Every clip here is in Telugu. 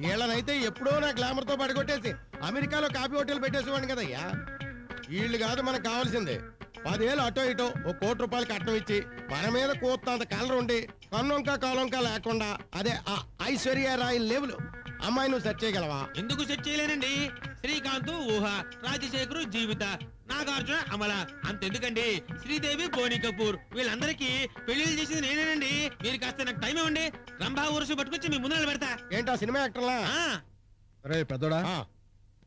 వీళ్ళనైతే ఎప్పుడో నా గ్లామర్ తో పడగొట్టేసి అమెరికాలో కాఫీ హోటల్ పెట్టేసేవాడిని కదయ్యా. వీళ్ళు కాదు మనకు కావాల్సిందే. 10 ఏళ్ళు అటో ఇటో ఒక ₹1 కోటి కట్నం ఇచ్చి మన మీద కోత్తంత కలర్ ఉండి కన్నొంక కాలంక లేకుండా అదే ఐశ్వర్య రాయ్ లెవెల్ అమ్మాయి నువ్వు సెట్ చేయగలవా? ఎందుకు సెట్ చేయలేనండి? శ్రీకాంత్ ఊహ, రాజశేఖరు జీవిత, నాగార్జున అమల, అంతెందుకండి శ్రీదేవి బోని కపూర్ వీళ్ళందరికీ పెళ్లిళ్ళు చేసింది నేనేనండి. మీరు కాస్త నాకు టైం ఇవ్వండి. రంభా ఊరుసు పట్టుకొచ్చి మీ ముందు పెడతా. ఏంటా సినిమా యాక్టర్లా? రే పెద్దోడా,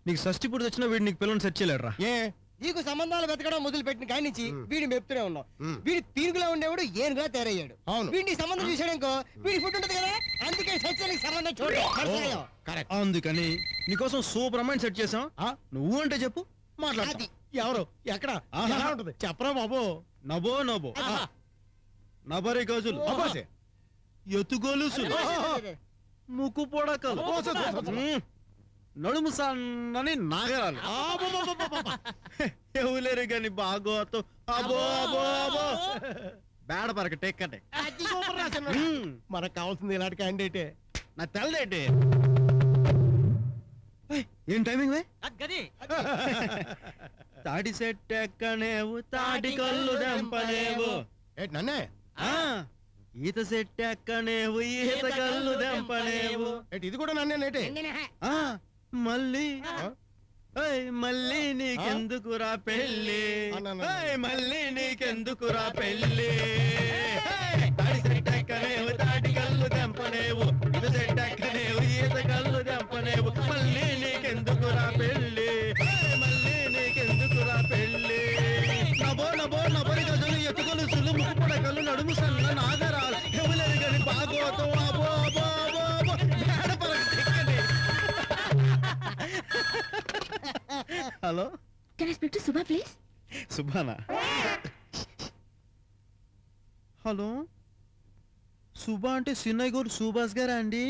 నీకు షష్టి పుట్టి వచ్చినా వీడు నీకు పిల్లల్ని సెట్ చేయలేరా? ఏ నీకు సంబంధాలు వెతకడం మొదలు పెట్టిన కాడి నుంచి వీడిని మెప్తూనే ఉన్నావు. వీడి తీరుగులా ఉండేవాడు ఏనుగా తయారయ్యాడు. వీడిని సంబంధం చూసాడు ఇంకో వీడి ఫుడ్ ఉంటది కదా, అందుకే సత్యానికి సంబంధం చూడండి. అందుకని నీకోసం సూపర్ అమ్మాయిని సెట్ చేసాం. నువ్వు అంటే చెప్పు, మాట్లాడు. ఎవరు ఎక్కడ ఉంటది చెప్పరా బాబు? నబో నబో నబరి గాజులు, ఎత్తుగోలుసులు, ముక్కు పొడకలు, నడుము సన్నని నాగరాలు, ఎవలేరు గాని బాగోతో అబో అబో అబో బేడ పరక టెక్కటే. మనకు కావాల్సింది ఇలాంటి క్యాండిడేటే. నా తెల్లదేంటి ఏం టైమింగ్ తాటి సెట్ ఎక్కనేవు తాటి కళ్ళు దెంపనేవు నన్నే ఈత సెట్ ఎక్కనేవు ఈత కళ్ళు దెంపనేవు ఇది కూడా నన్నే నేటే. మళ్ళీ మళ్ళీ నీకెందుకురా పెళ్ళి, మళ్ళీ నీకెందుకురా పెళ్ళి, తాడి సెట్ ఎక్కనేవు తాటి కళ్ళు దెంపనేవు ఈత సెట్ ఎక్కనేవు ఈత కళ్ళు దెంపనేవు మళ్ళీ నీకెందుకురా పెళ్ళి, మళ్ళీ నీకెందుకురా పెళ్ళి. నబో నబో నబరి గజలు ఎత్తుకొలుసులు ముక్కు పొడకలు నడుము సన్న నాగరాలు ఎవలేరు గని బాగోతం అబో అబో అబో అబో బేడ పరక టెక్కటే. Hello, can I speak to Subha please? సుభానా? హలో, సుభా అంటే సిన్నయ్య గారు సుభాష్ గారా అండి?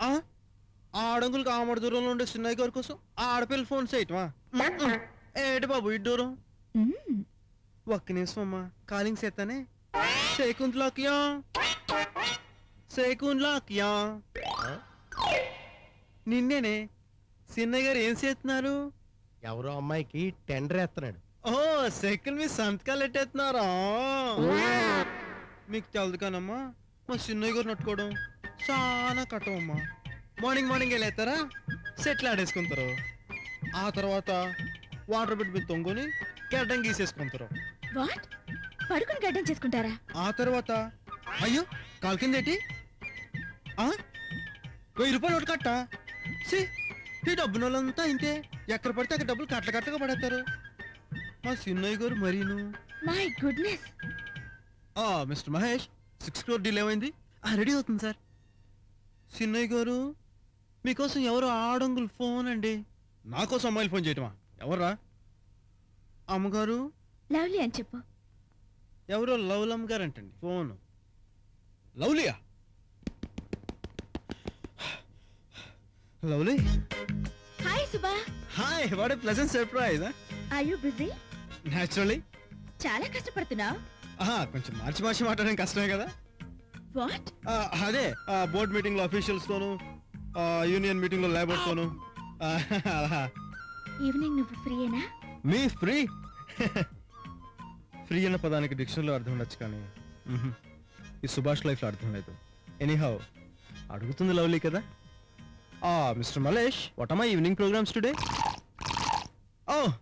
ఆ ఆడంగులకు ఆమడ దూరంలో ఉండే సిన్నయ్య గారి కోసం ఆడపిల్ల ఫోన్ చేయటమా? ఏటి బాబు ఈ దూరం? ఒక్క నిమిషం అమ్మా, కాలింగ్ చేస్తానే. శకుంతలాక్యా శకుంతలాక్యా నిన్నేనే. సిన్నయ్య గారు ఏం చేస్తున్నారు? ఎవరో అమ్మాయికి టెండర్ వేస్తున్నాడు. ఓ సెకండ్ మీ సంతకాలు ఎట్టేస్తున్నారా? మీకు తెలదు కానమ్మా, మా సిన్నయ్య గారు నట్టుకోవడం చాలా కట్టమమ్మా. మార్నింగ్ మార్నింగ్ వెళ్ళేస్తారా, సెట్లు ఆడేసుకుంటారు. ఆ తర్వాత వాటర్ బిడ్ మీద తొంగుని గడ్డం గీసేసుకుంటారు. పడుకుని గడ్డం చేసుకుంటారా? ఆ తర్వాత అయ్యో కాలు కిందేటి ₹1000 నోటు కట్ట. ఈ డబ్బు వాళ్ళంతా ఇంతే, ఎక్కడ పడితే అక్కడ డబ్బులు కట్ల కట్టగా పడేస్తారు. మా సిన్నయ్య గారు మరీను. My goodness. Mister Mahesh, 6 crore deal ఏమైంది? రెడీ అవుతుంది సార్. సిన్నయ్య గారు మీకోసం ఎవరో ఆడంగులు ఫోన్ అండి. నాకోసం అమ్మాయిలు ఫోన్ చేయటమా? ఎవర్రా? అమ్మగారు లవ్లీ అని చెప్పు. ఎవరో లవ్లమ్ గారు అంటండి ఫోన్. లవ్లీయా? Lovely. Hi Subha. Hi, what a pleasant surprise. Are you busy? Naturally. చాలా కష్టపడుతున్నావు. కొంచెం మార్చి మాట్లాడడం కష్టమే కదా. వాట్? అదే బోర్డ్ మీటింగ్ లో అఫీషియల్స్ తోను, యూనియన్ మీటింగ్ లో లేబర్స్ తోను. ఈవినింగ్ నువ్వు ఫ్రీయేనా? మీ ఫ్రీ? ఫ్రీ అన్న పదానికి డిక్షనరీలో అర్థం ఉండొచ్చు కానీ ఈ సుభాష్ లైఫ్ లో అర్థం లేదు. ఎనీహౌ అడుగుతుంది లవ్లీ కదా. మిస్టర్ మలేష్, what are my evening programmes today?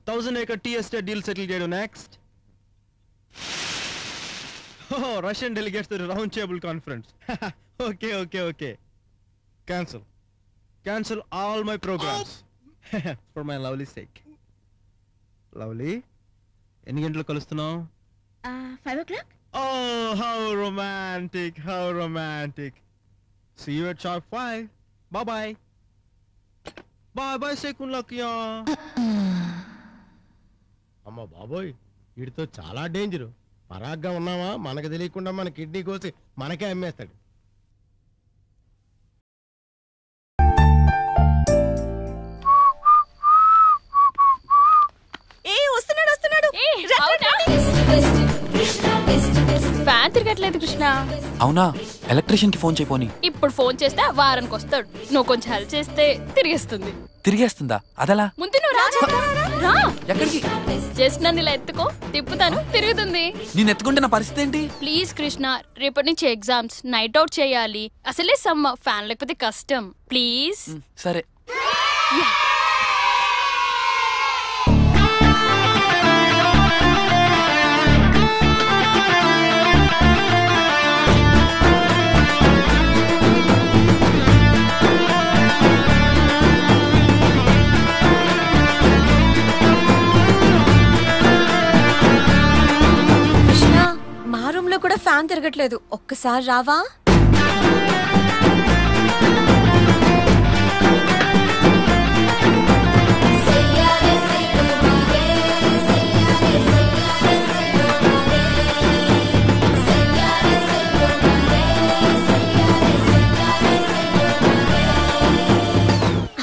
1000 acre tea estate deal settle చేయడం next. Russian delegates to round table conference. Okay okay okay, cancel all my programs for my lovely sake. Lovely, ఎన్ని గంటలకు కలుస్తున్నావు? 5 o'clock. Oh, how romantic, how romantic. See you at sharp 5. Bye bye. Bye bye శకుంతలాక్యా. అమ్మ బాబోయ్, వీడితో చాలా డేంజరు. పరాగ్గా ఉన్నావా మనకు తెలియకుండా మన కిడ్నీ కోసి మనకే అమ్మేస్తాడు. తిరగట్లేదు కృష్ణ. అవునా? ఎలక్ట్రీషియన్ కి ఫోన్ చేయపోని. ఇప్పుడు ఫోన్ చేస్తే వారానికి వస్తాడు. నువ్వు కొంచెం హెల్ప్ చేస్తే తిరిగేస్తుంది. తిరిగేస్తుందా? అదలా? ముందు నువ్వు రా. ఎక్కడికి? జస్ట్ నన్ను ఇలా ఎత్తుకో, తిప్పుతాను, తిరుగుతుంది. నేను ఎత్తుకుంటే నా పరిస్థితి ఏంటి? ప్లీజ్ కృష్ణ, రేపటి నుంచి ఎగ్జామ్స్, నైట్ అవుట్ చేయాలి. అసలే సమ్మ, ఫ్యాన్ లేకపోతే కష్టం. ప్లీజ్. సరే. కూడా ఫ్యాన్ తిరగట్లేదు. ఒక్కసారి రావా?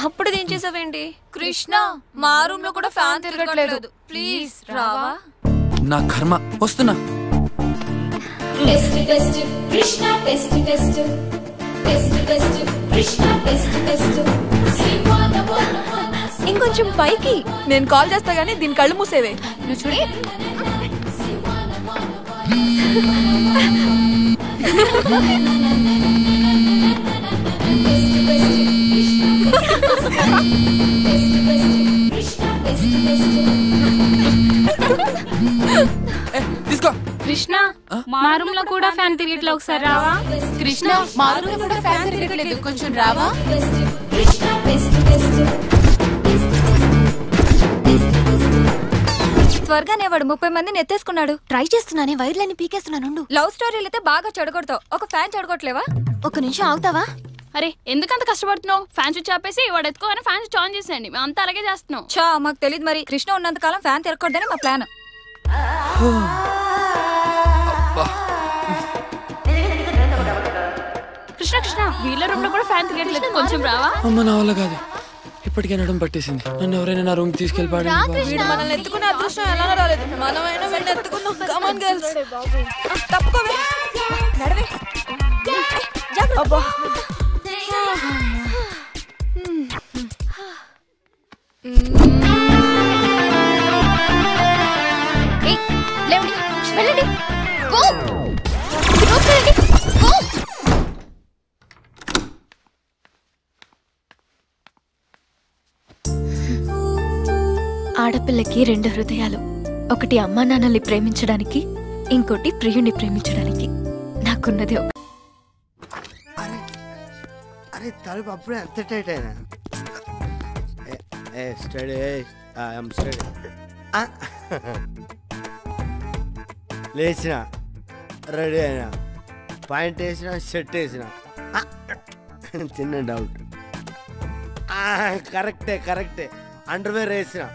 అప్పుడు ఏం చేసావేంటి? కృష్ణ, మా రూమ్ లో కూడా ఫ్యాన్ తిరగట్లేదు. ప్లీజ్ రావా? నా కర్మ. వస్తున్నా. Test test Krishna test test test test Krishna test test ఇంకొంచెం పైకి. నేను కాల్ చేస్తా గానీ దీని కళ్ళు మూసేవే. నువ్వు చూడి. తీసుకో. కృష్ణ, మా రూమ్ లో కూడా ఫ్యాన్ తిరగట్లేదు. ఒకసారి రావా? కృష్ణ, మా రూమ్ లో కూడా ఫ్యాన్ తిరగట్లేదు. కొంచెం రావా? త్వరగానే వాడు 30 మందిని ఎత్తేసుకున్నాడు. ట్రై చేస్తున్నానే, వైర్లన్నీ పీకేస్తున్నాను. లవ్ స్టోరీలు అయితే బాగా చెడగొడతావు. ఒక ఫ్యాన్ చెడగొట్టలేవా? ఒక నిమిషం ఆగుతావా? అరే, ఎందుకంత కష్టపడుతున్నావు? ఫ్యాన్ స్విచ్ ఆపేసి వాడు ఎత్తుకోగానే ఫ్యాన్ స్విచ్ ఆన్ చేసేయండి. మేము అంతా అలాగే చేస్తున్నాం. చా, మాకు తెలియదు మరి. కృష్ణ ఉన్నంత కాలం ఫ్యాన్ తిరగకూడదని మా ప్లాన్. కృష్ణ కృష్ణ, వీళ్ళ రూమ్ లో కూడా ఫ్యాన్ తిరగట్లేదు. కొంచెం రావా? అమ్మ, నా వల్ల కాదు. ఇప్పటికే నడుము పట్టేసింది. నన్ను ఎవరైనా నా రూమ్ తీసుకెళ్ళిపాడు. మనల్ని ఎత్తుకునే అదృష్టం ఎలా రాలేదు. మనమైనా వీళ్ళని ఎత్తుకున్నాం. కమాన్ గర్ల్స్, తప్పుకోవే. నడవే. అబ్బా, లేవండి, వెళ్ళండి. ఆడపిల్లకి 2 హృదయాలు. ఒకటి అమ్మా నాన్నల్ని ప్రేమించడానికి, ఇంకోటి ప్రియుణ్ణి ప్రేమించడానికి. నాకున్నది ఒక. అరే తలుపు అప్పుడే అంత టైట్ అయినా. Study study. లేచిన, రెడీ అయినా, పాయింట్ వేసిన, షర్ట్ వేసిన. చిన్న డౌట్. కరెక్టే అండర్వేర్ వేసిన,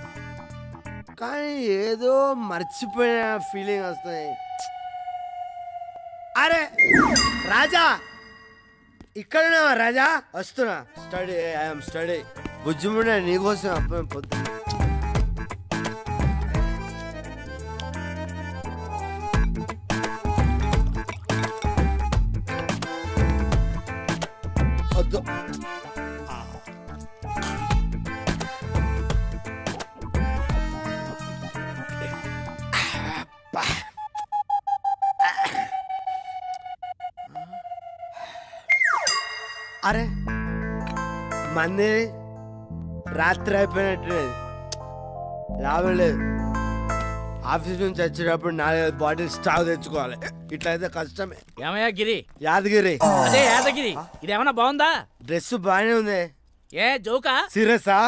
కానీ ఏదో మర్చిపోయిన ఫీలింగ్ వస్తుంది. అరే రాజా, ఇక్కడున్నావా రాజా? వస్తున్నా. Study, I'm study. బుజ్జిముండ నీకోసం అప్పుడు పొద్దు. వద్దు. అరే మంది రాత్రి అయిపోయినట్టు లాభం లేదు. ఆఫీస్ నుంచి వచ్చేటప్పుడు 4 బాటిల్ స్టాక్ తెచ్చుకోవాలి. ఇట్లయితే కష్టమే. ఏమయ్యా గిరి? యాదగిరి. అదే యాదగిరి. ఇదేమన్నా బాగుందా? డ్రెస్ బాగానే ఉంది. ఏ జోకా? సీరియసా?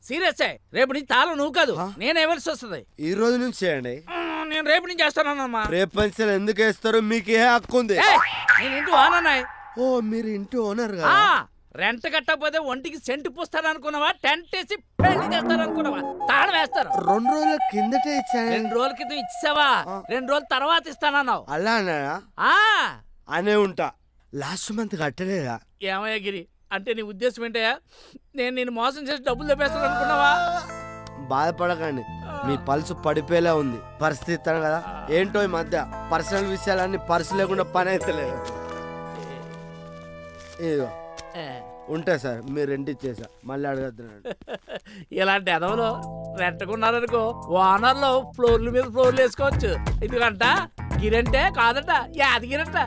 సీరియస్. రేపు నుంచి తాళం నువ్వు కాదు, నేను ఇవ్వాల్సి వస్తుంది. ఈ రోజు నుంచి చేయండి. నేను రేపు నుంచి చేస్తానమ్మా. రేపు పంచలు ఎందుకు వేస్తారు? మీకు ఏ హక్కు ఉంది? నేను ఇంటి ఓనన్నాయి. ఓ, మీరు ఇంటి ఓనర్ కదా? రెంట్ కట్టకపోతే ఒంటికి సెంటు పూస్తారు అనుకున్నావా? టెంట్ వేసి పెళ్లి చేస్తారు అనుకున్నావా? తాళం వేస్తారు. 2 రోజుల కిందటే ఇచ్చాను. 2 రోజుల క్రితం ఇచ్చావా? 2 రోజుల తర్వాత ఇస్తానన్నావు. అలా అన్నాడా? అనే ఉంటా. లాస్ట్ మంత్ కట్టలేదా? ఏమయ్యా గిరి, అంటే నీ ఉద్దేశం ఏంటయ్యా? నేను మోసం చేసి డబ్బులు తెప్పేస్తాను అనుకున్నావా? బాధపడకండి, మీ పల్సు పడిపోయేలా ఉంది పరిస్థితి ఇస్తాను కదా. ఏంటో ఈ మధ్య పర్సనల్ విషయాలన్నీ పర్సు లేకుండా పని అయితే లేదు. ఇదిగో ఉంటా సార్, మీరు రెంట్ ఇచ్చేసా, మళ్ళీ అడగద్దు. ఇలాంటి ఎదవలు రెంట్కున్నారనుకో ఓనర్లు ఫ్లోర్ల మీద ఫ్లోర్లు వేసుకోవచ్చు. ఎందుకంట గిరంటే కాదంట యాదగిరంట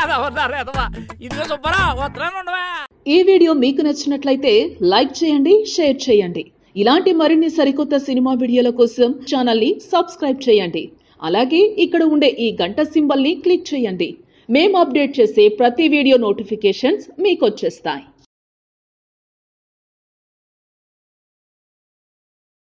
ఎదవన్నారు ఎదవా. ఇదిగో సుబ్బరా వస్త్రాన్ని ఉండవా. ఈ వీడియో మీకు నచ్చినట్లయితే లైక్ చేయండి, షేర్ చేయండి. ఇలాంటి మరిన్ని సరికొత్త సినిమా వీడియోల కోసం ఛానల్ ని సబ్స్క్రైబ్ చేయండి. అలాగే ఇక్కడ ఉండే ఈ గంట సింబల్ ని క్లిక్ చేయండి. మేము అప్డేట్ చేసే ప్రతి వీడియో నోటిఫికేషన్స్ మీకు వచ్చేస్తాయి.